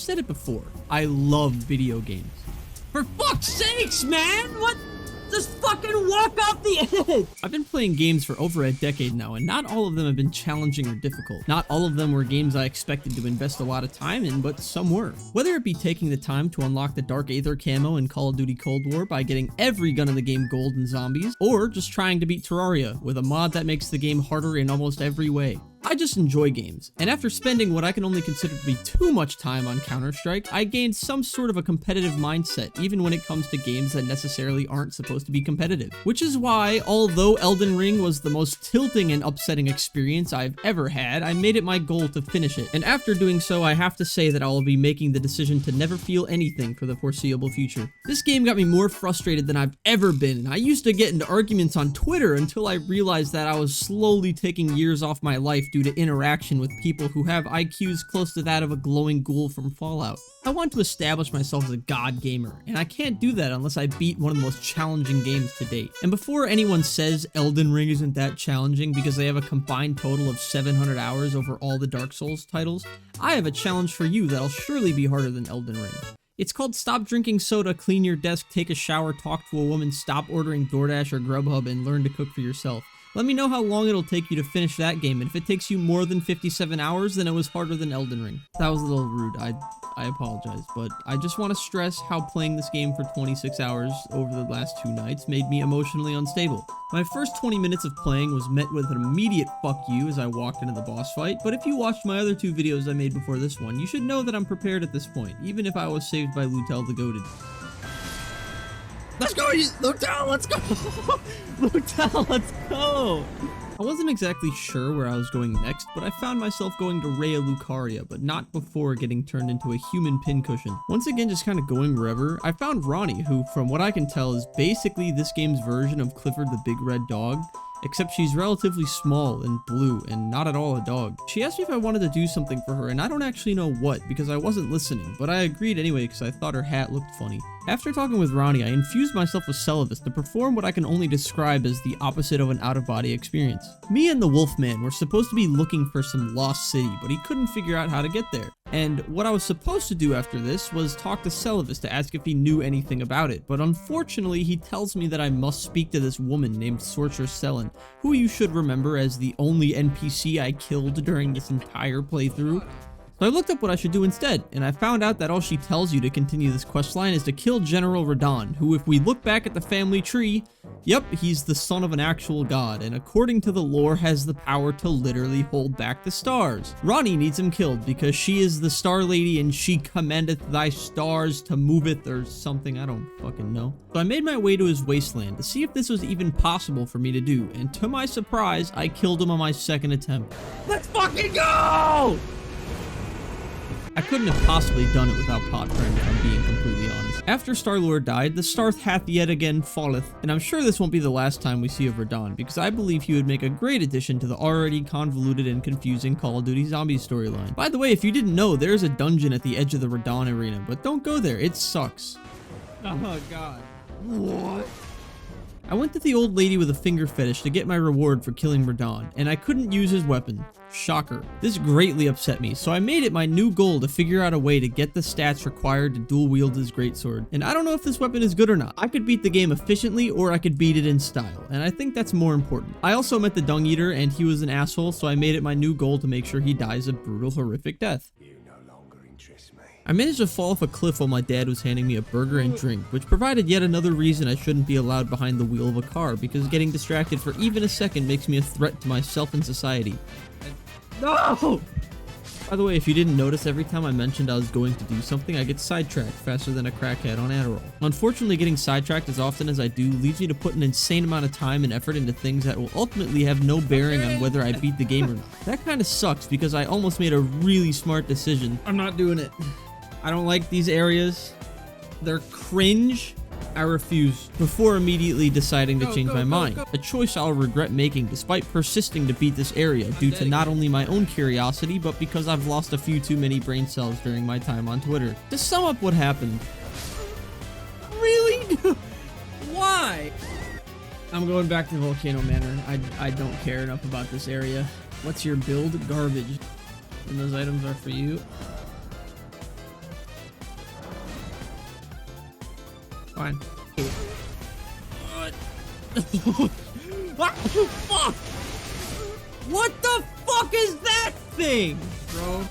said it before, I love video games. For fuck's sakes, man! What? Just fucking walk off the edge! I've been playing games for over a decade now, and not all of them have been challenging or difficult. Not all of them were games I expected to invest a lot of time in, but some were. Whether it be taking the time to unlock the Dark Aether camo in Call of Duty Cold War by getting every gun in the game gold and zombies, or just trying to beat Terraria with a mod that makes the game harder in almost every way. I just enjoy games, and after spending what I can only consider to be too much time on Counter-Strike, I gained some sort of a competitive mindset, even when it comes to games that necessarily aren't supposed to be competitive. Which is why, although Elden Ring was the most tilting and upsetting experience I've ever had, I made it my goal to finish it. And after doing so, I have to say that I will be making the decision to never feel anything for the foreseeable future. This game got me more frustrated than I've ever been, and I used to get into arguments on Twitter until I realized that I was slowly taking years off my life due to interaction with people who have IQs close to that of a glowing ghoul from Fallout. I want to establish myself as a god gamer, and I can't do that unless I beat one of the most challenging games to date. And before anyone says Elden Ring isn't that challenging because they have a combined total of 700 hours over all the Dark Souls titles, I have a challenge for you that'll surely be harder than Elden Ring. It's called Stop Drinking Soda, Clean Your Desk, Take a Shower, Talk to a Woman, Stop Ordering DoorDash or Grubhub, and Learn to Cook for Yourself. Let me know how long it'll take you to finish that game, and if it takes you more than 57 hours, then it was harder than Elden Ring. That was a little rude, I apologize, but I just want to stress how playing this game for 26 hours over the last 2 nights made me emotionally unstable. My first 20 minutes of playing was met with an immediate fuck you as I walked into the boss fight, but if you watched my other 2 videos I made before this one, you should know that I'm prepared at this point, even if I was saved by Lutel the Goated. Let's go, Lutel, let's go! Lutel, let's go! I wasn't exactly sure where I was going next, but I found myself going to Rhea Lucaria, but not before getting turned into a human pincushion. Once again, just kind of going wherever, I found Ronnie, who, from what I can tell, is basically this game's version of Clifford the Big Red Dog, except she's relatively small and blue and not at all a dog. She asked me if I wanted to do something for her, and I don't actually know what because I wasn't listening, but I agreed anyway because I thought her hat looked funny. After talking with Ronnie, I infused myself with Celivis to perform what I can only describe as the opposite of an out-of-body experience. Me and the Wolfman were supposed to be looking for some lost city, but he couldn't figure out how to get there. And what I was supposed to do after this was talk to Celivis to ask if he knew anything about it, but unfortunately he tells me that I must speak to this woman named Sorcerer Selen, who you should remember as the only NPC I killed during this entire playthrough. So I looked up what I should do instead, and I found out that all she tells you to continue this questline is to kill General Radon, who, if we look back at the family tree, yep, he's the son of an actual god, and according to the lore has the power to literally hold back the stars. Ronnie needs him killed because she is the Star Lady and she commandeth thy stars to moveth or something, I don't fucking know. So I made my way to his wasteland to see if this was even possible for me to do, and to my surprise, I killed him on my second attempt. Let's fucking go! I couldn't have possibly done it without Pot Friend, if I'm being completely honest. After Star-Lord died, the Starth hath yet again falleth, and I'm sure this won't be the last time we see of Radon, because I believe he would make a great addition to the already convoluted and confusing Call of Duty Zombies storyline. By the way, if you didn't know, there's a dungeon at the edge of the Radon arena, but don't go there, it sucks. Oh god. What? I went to the old lady with a finger fetish to get my reward for killing Radon, and I couldn't use his weapon. Shocker. This greatly upset me, so I made it my new goal to figure out a way to get the stats required to dual wield his greatsword. And I don't know if this weapon is good or not. I could beat the game efficiently, or I could beat it in style, and I think that's more important. I also met the Dung Eater, and he was an asshole, so I made it my new goal to make sure he dies a brutal, horrific death. I managed to fall off a cliff while my dad was handing me a burger and drink, which provided yet another reason I shouldn't be allowed behind the wheel of a car, because getting distracted for even a second makes me a threat to myself and society. No! By the way, if you didn't notice, every time I mentioned I was going to do something, I get sidetracked faster than a crackhead on Adderall. Unfortunately, getting sidetracked as often as I do leads me to put an insane amount of time and effort into things that will ultimately have no bearing on whether I beat the game or not. That kind of sucks because I almost made a really smart decision. I'm not doing it. I don't like these areas. They're cringe. I refuse, before immediately deciding to change my mind. A choice I'll regret making despite persisting to beat this area due to not only my own curiosity, but because I've lost a few too many brain cells during my time on Twitter. To sum up what happened. Really? Why? I'm going back to Volcano Manor. I don't care enough about this area. What's your build? Garbage. And those items are for you. fine. What the fuck? What the fuck is that thing, bro?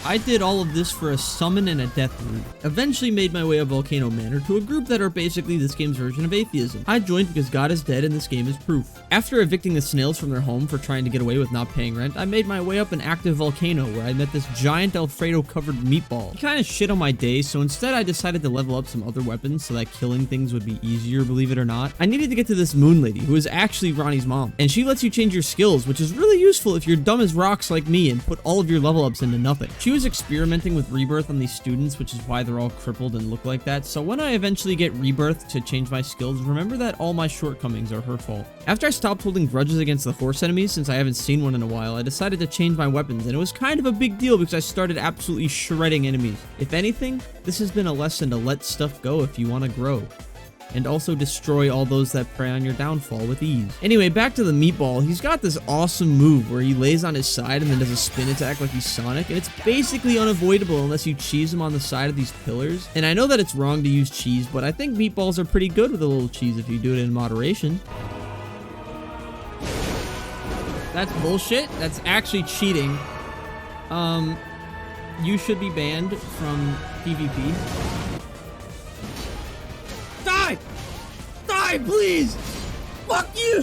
I did all of this for a summon and a death route. Eventually made my way up Volcano Manor to a group that are basically this game's version of atheism. I joined because God is dead and this game is proof. After evicting the snails from their home for trying to get away with not paying rent, I made my way up an active volcano where I met this giant Alfredo-covered meatball. He kind of shit on my day, so instead I decided to level up some other weapons so that killing things would be easier, believe it or not. I needed to get to this moon lady, who is actually Ronnie's mom, and she lets you change your skills, which is really useful if you're dumb as rocks like me and put all of your level ups into nothing. She was experimenting with rebirth on these students, which is why they're all crippled and look like that. So when I eventually get rebirth to change my skills, remember that all my shortcomings are her fault. After I stopped holding grudges against the horse enemies, since I haven't seen one in a while, I decided to change my weapons, and it was kind of a big deal because I started absolutely shredding enemies. If anything, this has been a lesson to let stuff go if you want to grow, and also destroy all those that prey on your downfall with ease. Anyway, back to the meatball. He's got this awesome move where he lays on his side and then does a spin attack like he's Sonic, and it's basically unavoidable unless you cheese him on the side of these pillars. And I know that it's wrong to use cheese, but I think meatballs are pretty good with a little cheese if you do it in moderation. That's bullshit. That's actually cheating. You should be banned from PvP. Die! Die, please! Fuck you!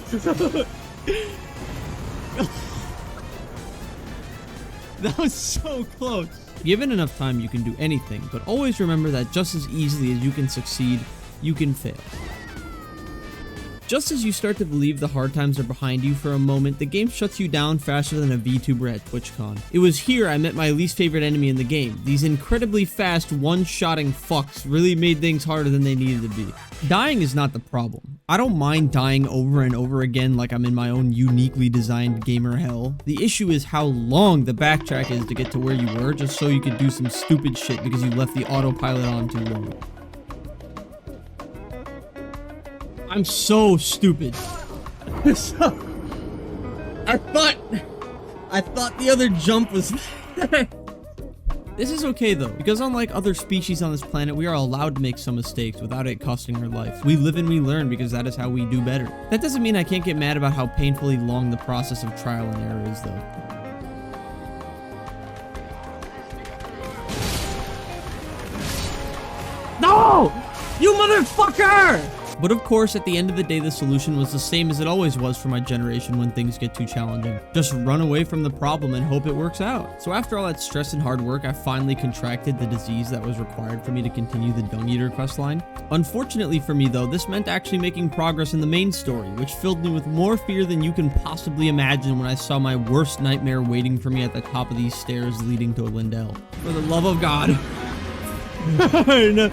That was so close. Given enough time, you can do anything, but always remember that just as easily as you can succeed, you can fail. Just as you start to believe the hard times are behind you for a moment, the game shuts you down faster than a VTuber at TwitchCon. It was here I met my least favorite enemy in the game. These incredibly fast one-shotting fucks really made things harder than they needed to be. Dying is not the problem. I don't mind dying over and over again like I'm in my own uniquely designed gamer hell. The issue is how long the backtrack is to get to where you were just so you could do some stupid shit because you left the autopilot on too long. I'm so stupid. I thought the other jump was there. This is okay though, because unlike other species on this planet, we are allowed to make some mistakes without it costing our life. We live and we learn because that is how we do better. That doesn't mean I can't get mad about how painfully long the process of trial and error is though. No! You motherfucker! But of course, at the end of the day, the solution was the same as it always was for my generation when things get too challenging. Just run away from the problem and hope it works out. So after all that stress and hard work, I finally contracted the disease that was required for me to continue the Dung Eater questline. Unfortunately for me though, this meant actually making progress in the main story, which filled me with more fear than you can possibly imagine when I saw my worst nightmare waiting for me at the top of these stairs leading to Lindell. For the love of God. No.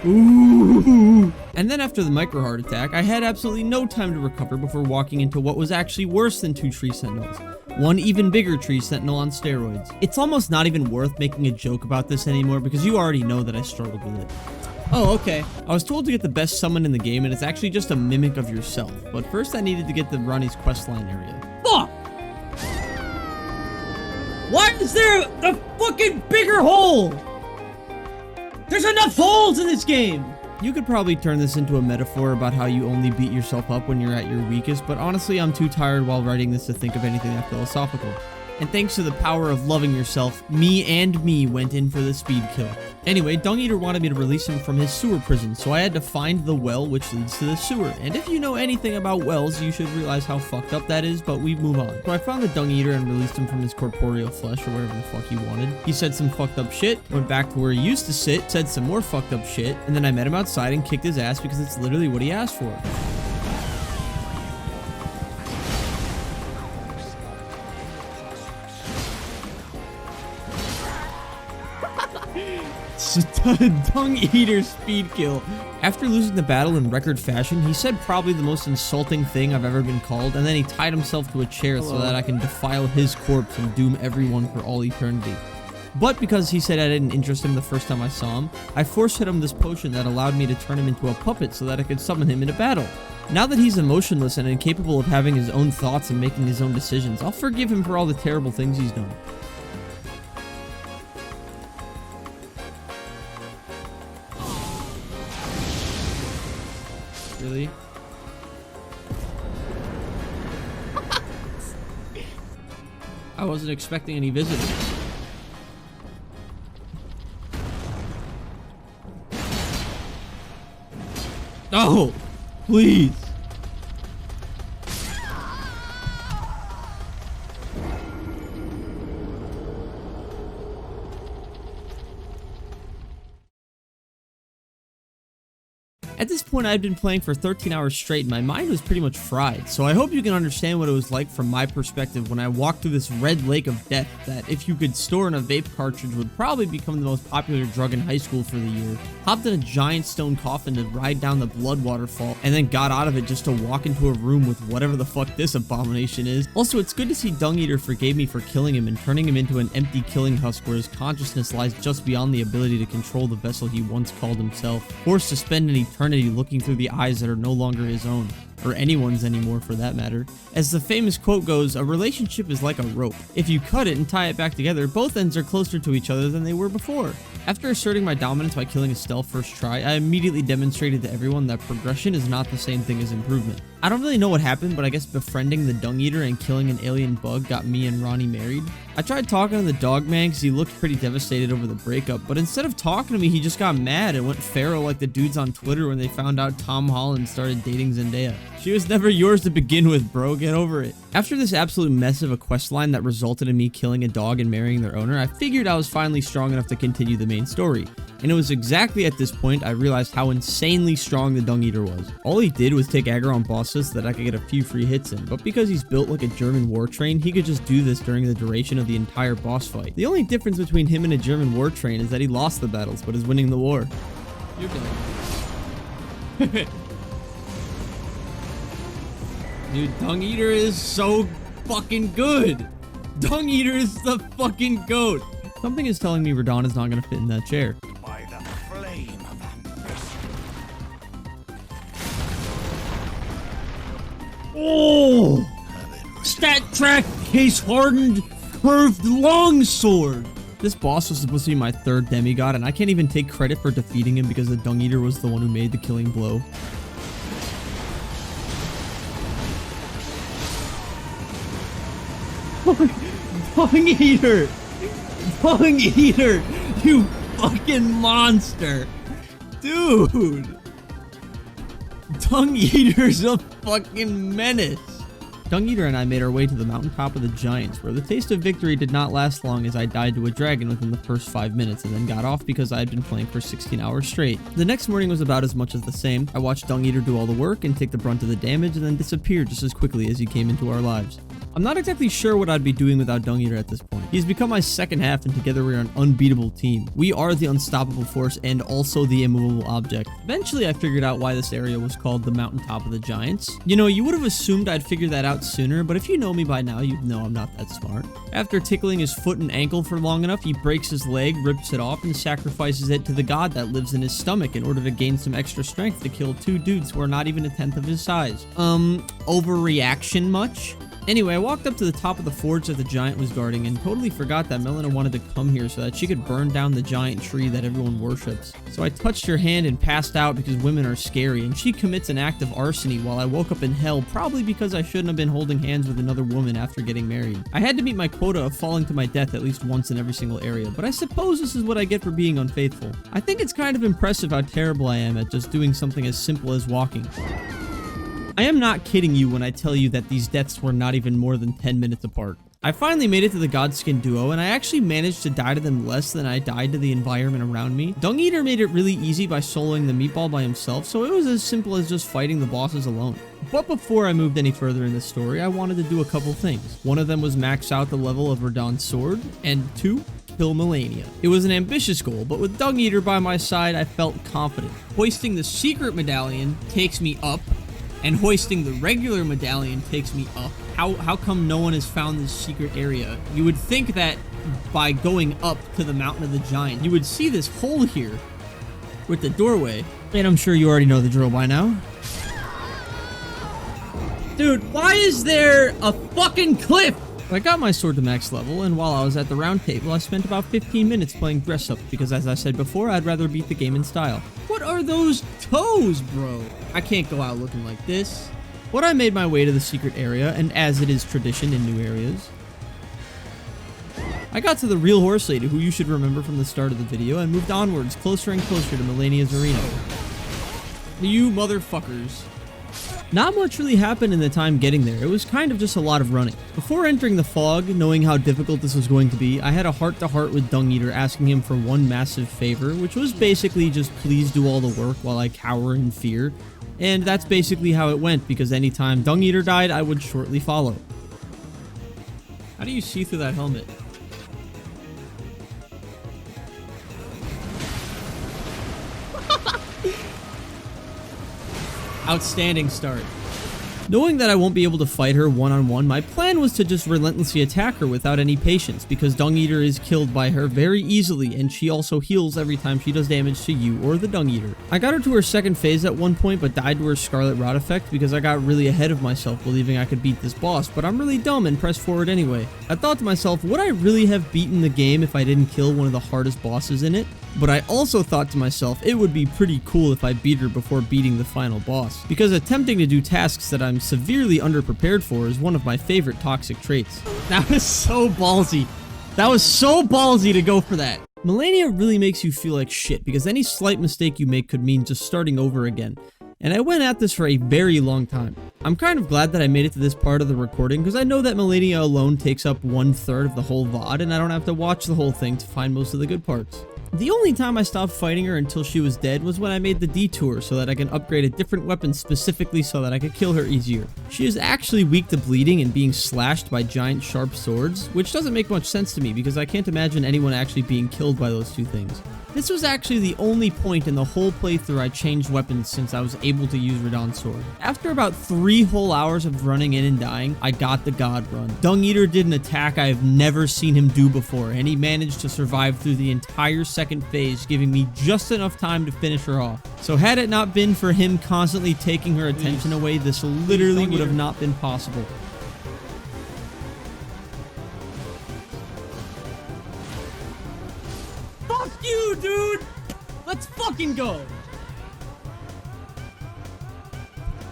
Ooh. And then after the micro heart attack, I had absolutely no time to recover before walking into what was actually worse than 2 tree sentinels. One even bigger tree sentinel on steroids. It's almost not even worth making a joke about this anymore because you already know that I struggled with it. Oh, okay. I was told to get the best summon in the game and it's actually just a mimic of yourself. But first I needed to get the Ronnie's questline area. Fuck! Why is there a fucking bigger hole? There's enough holes in this game! You could probably turn this into a metaphor about how you only beat yourself up when you're at your weakest, but honestly, I'm too tired while writing this to think of anything that philosophical. And thanks to the power of loving yourself, me went in for the speed kill. Anyway, Dung Eater wanted me to release him from his sewer prison, so I had to find the well which leads to the sewer. And if you know anything about wells, you should realize how fucked up that is, but we move on. So I found the Dung Eater and released him from his corporeal flesh, or whatever the fuck he wanted. He said some fucked up shit, went back to where he used to sit, said some more fucked up shit, and then I met him outside and kicked his ass because it's literally what he asked for. Dung Eater speed kill. After losing the battle in record fashion, he said probably the most insulting thing I've ever been called, and then he tied himself to a chair so that I can defile his corpse and doom everyone for all eternity. But because he said I didn't interest him the first time I saw him, I force-fed him this potion that allowed me to turn him into a puppet so that I could summon him into battle. Now that he's emotionless and incapable of having his own thoughts and making his own decisions, I'll forgive him for all the terrible things he's done. Really? I wasn't expecting any visitors. Oh, please. At this point, I'd been playing for 13 hours straight and my mind was pretty much fried, so I hope you can understand what it was like from my perspective when I walked through this red lake of death that, if you could store in a vape cartridge, would probably become the most popular drug in high school for the year. Hopped in a giant stone coffin to ride down the blood waterfall, and then got out of it just to walk into a room with whatever the fuck this abomination is. Also, it's good to see Dung Eater forgave me for killing him and turning him into an empty killing husk where his consciousness lies just beyond the ability to control the vessel he once called himself, forced to spend an eternity looking through the eyes that are no longer his own, or anyone's anymore for that matter. As the famous quote goes, a relationship is like a rope. If you cut it and tie it back together, both ends are closer to each other than they were before. After asserting my dominance by killing Estelle first try, I immediately demonstrated to everyone that progression is not the same thing as improvement. I don't really know what happened, but I guess befriending the Dung Eater and killing an alien bug got me and Ronnie married. I tried talking to the dog man because he looked pretty devastated over the breakup, but instead of talking to me, he just got mad and went feral like the dudes on Twitter when they found out Tom Holland started dating Zendaya. She was never yours to begin with, bro. Get over it. After this absolute mess of a questline that resulted in me killing a dog and marrying their owner, I figured I was finally strong enough to continue the main story. And it was exactly at this point I realized how insanely strong the Dung Eater was. All he did was take aggro on bosses so that I could get a few free hits in, but because he's built like a German war train, he could just do this during the duration of the entire boss fight. The only difference between him and a German war train is that he lost the battles, but is winning the war. You're dead. Dude, Dung Eater is so fucking good. Dung Eater is the fucking goat. Something is telling me Radon is not gonna fit in that chair. By the flame of ambition. Oh! Stat track case hardened curved longsword. This boss was supposed to be my third demigod, and I can't even take credit for defeating him because the Dung Eater was the one who made the killing blow. Dung Eater! Dung Eater! You fucking monster! Dude! Dung Eater's a fucking menace! Dung Eater and I made our way to the mountaintop of the Giants, where the taste of victory did not last long as I died to a dragon within the first 5 minutes and then got off because I had been playing for 16 hours straight. The next morning was about as much as the same. I watched Dung Eater do all the work and take the brunt of the damage and then disappear just as quickly as he came into our lives. I'm not exactly sure what I'd be doing without Dung Eater at this point. He's become my second half and together we're an unbeatable team. We are the unstoppable force and also the immovable object. Eventually I figured out why this area was called the mountaintop of the Giants. You know, you would have assumed I'd figure that out sooner, but if you know me by now, you'd know I'm not that smart. After tickling his foot and ankle for long enough, he breaks his leg, rips it off, and sacrifices it to the god that lives in his stomach in order to gain some extra strength to kill two dudes who are not even a tenth of his size. Overreaction much? Anyway, I walked up to the top of the forge that the giant was guarding and totally forgot that Melina wanted to come here so that she could burn down the giant tree that everyone worships. So I touched her hand and passed out because women are scary, and she commits an act of arsony while I woke up in hell, probably because I shouldn't have been holding hands with another woman after getting married. I had to meet my quota of falling to my death at least once in every single area, but I suppose this is what I get for being unfaithful. I think it's kind of impressive how terrible I am at just doing something as simple as walking. I am not kidding you when I tell you that these deaths were not even more than 10 minutes apart. I finally made it to the Godskin duo, and I actually managed to die to them less than I died to the environment around me. Dung Eater made it really easy by soloing the meatball by himself, so it was as simple as just fighting the bosses alone. But before I moved any further in this story, I wanted to do a couple things. One of them was max out the level of Radon's sword, and 2, kill Mania. It was an ambitious goal, but with Dung Eater by my side, I felt confident. Hoisting the secret medallion takes me up, and hoisting the regular medallion takes me up. How come no one has found this secret area? You would think that by going up to the mountain of the giant, you would see this hole here with the doorway. And I'm sure you already know the drill by now. Dude, why is there a fucking cliff I got my sword to max level, and while I was at the round table, I spent about 15 minutes playing dress up, because as I said before, I'd rather beat the game in style. What are those toes, bro? I can't go out looking like this. But I made my way to the secret area, and as it is tradition in new areas, I got to the real horse lady, who you should remember from the start of the video, and moved onwards, closer and closer to Melania's arena. You motherfuckers. Not much really happened in the time getting there. It was kind of just a lot of running. Before entering the fog, knowing how difficult this was going to be, I had a heart-to-heart with Dung Eater, asking him for one massive favor, which was basically just please do all the work while I cower in fear. And that's basically how it went, because anytime Dung Eater died, I would shortly follow. How do you see through that helmet? Outstanding start. Knowing that I won't be able to fight her one-on-one, my plan was to just relentlessly attack her without any patience, because Dung Eater is killed by her very easily, and she also heals every time she does damage to you or the Dung Eater. I got her to her second phase at one point, but died to her Scarlet Rot effect because I got really ahead of myself believing I could beat this boss, but I'm really dumb and pressed forward anyway. I thought to myself, would I really have beaten the game if I didn't kill one of the hardest bosses in it? But I also thought to myself, it would be pretty cool if I beat her before beating the final boss, because attempting to do tasks that I'm severely underprepared for is one of my favorite toxic traits. That was so ballsy. That was so ballsy to go for that. Mania really makes you feel like shit, because any slight mistake you make could mean just starting over again. And I went at this for a very long time. I'm kind of glad that I made it to this part of the recording, because I know that Mania alone takes up 1/3 of the whole VOD, and I don't have to watch the whole thing to find most of the good parts. The only time I stopped fighting her until she was dead was when I made the detour so that I can upgrade a different weapon specifically so that I could kill her easier. She is actually weak to bleeding and being slashed by giant sharp swords, which doesn't make much sense to me because I can't imagine anyone actually being killed by those two things. This was actually the only point in the whole playthrough I changed weapons since I was able to use Radahn's sword. After about 3 whole hours of running in and dying, I got the God Run. Dung Eater did an attack I have never seen him do before, and he managed to survive through the entire second phase, giving me just enough time to finish her off. So had it not been for him constantly taking her attention away, this literally would have not been possible. Fuck you, dude! Let's fucking go!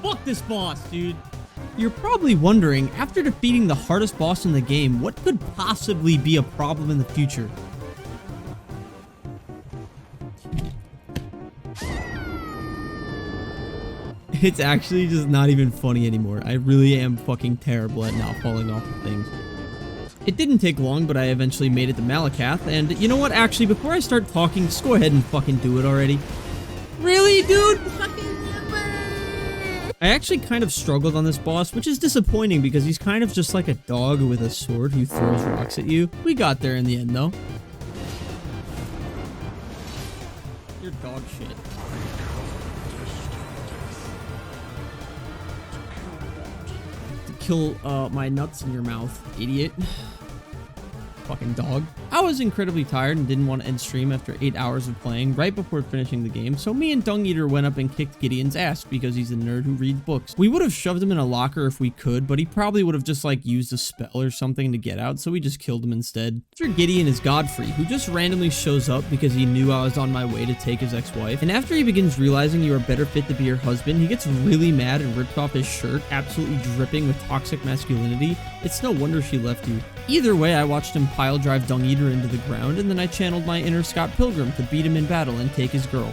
Fuck this boss, dude! You're probably wondering, after defeating the hardest boss in the game, what could possibly be a problem in the future? It's actually just not even funny anymore. I really am fucking terrible at not falling off of things. It didn't take long, but I eventually made it to Malakath, and you know what? Actually, before I start talking, just go ahead and fucking do it already. Really, dude? I actually kind of struggled on this boss, which is disappointing because he's kind of just like a dog with a sword who throws rocks at you. We got there in the end, though. You're dog shit. To kill my nuts in your mouth, idiot. Fucking dog. I was incredibly tired and didn't want to end stream after 8 hours of playing right before finishing the game, so me and Dung Eater went up and kicked Gideon's ass because he's a nerd who reads books. We would have shoved him in a locker if we could, but he probably would have just like used a spell or something to get out, so we just killed him instead. After Gideon is Godfrey, who just randomly shows up because he knew I was on my way to take his ex-wife, and after he begins realizing you are better fit to be her husband, he gets really mad and rips off his shirt, absolutely dripping with toxic masculinity. It's no wonder she left you. Either way, I watched him pile drive Dung Eater into the ground, and then I channeled my inner Scott Pilgrim to beat him in battle and take his girl.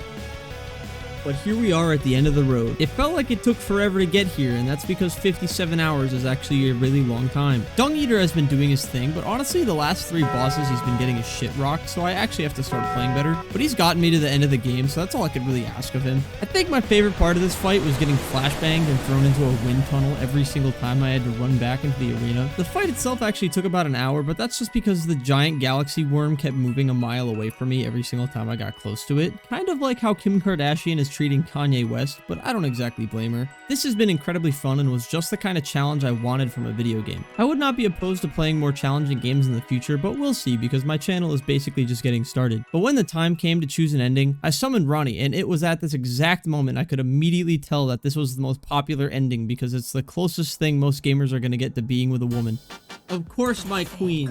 But here we are at the end of the road. It felt like it took forever to get here, and that's because 57 hours is actually a really long time. Dung Eater has been doing his thing, but honestly, the last 3 bosses he's been getting his shit rocked, so I actually have to start playing better. But he's gotten me to the end of the game, so that's all I could really ask of him. I think my favorite part of this fight was getting flashbanged and thrown into a wind tunnel every single time I had to run back into the arena. The fight itself actually took about an hour, but that's just because the giant galaxy worm kept moving a mile away from me every single time I got close to it. Kind of like how Kim Kardashian is treating Kanye West, but I don't exactly blame her. This has been incredibly fun and was just the kind of challenge I wanted from a video game. I would not be opposed to playing more challenging games in the future, but we'll see because my channel is basically just getting started. But when the time came to choose an ending, I summoned Ronnie, and it was at this exact moment I could immediately tell that this was the most popular ending because it's the closest thing most gamers are going to get to being with a woman. Of course, my queen.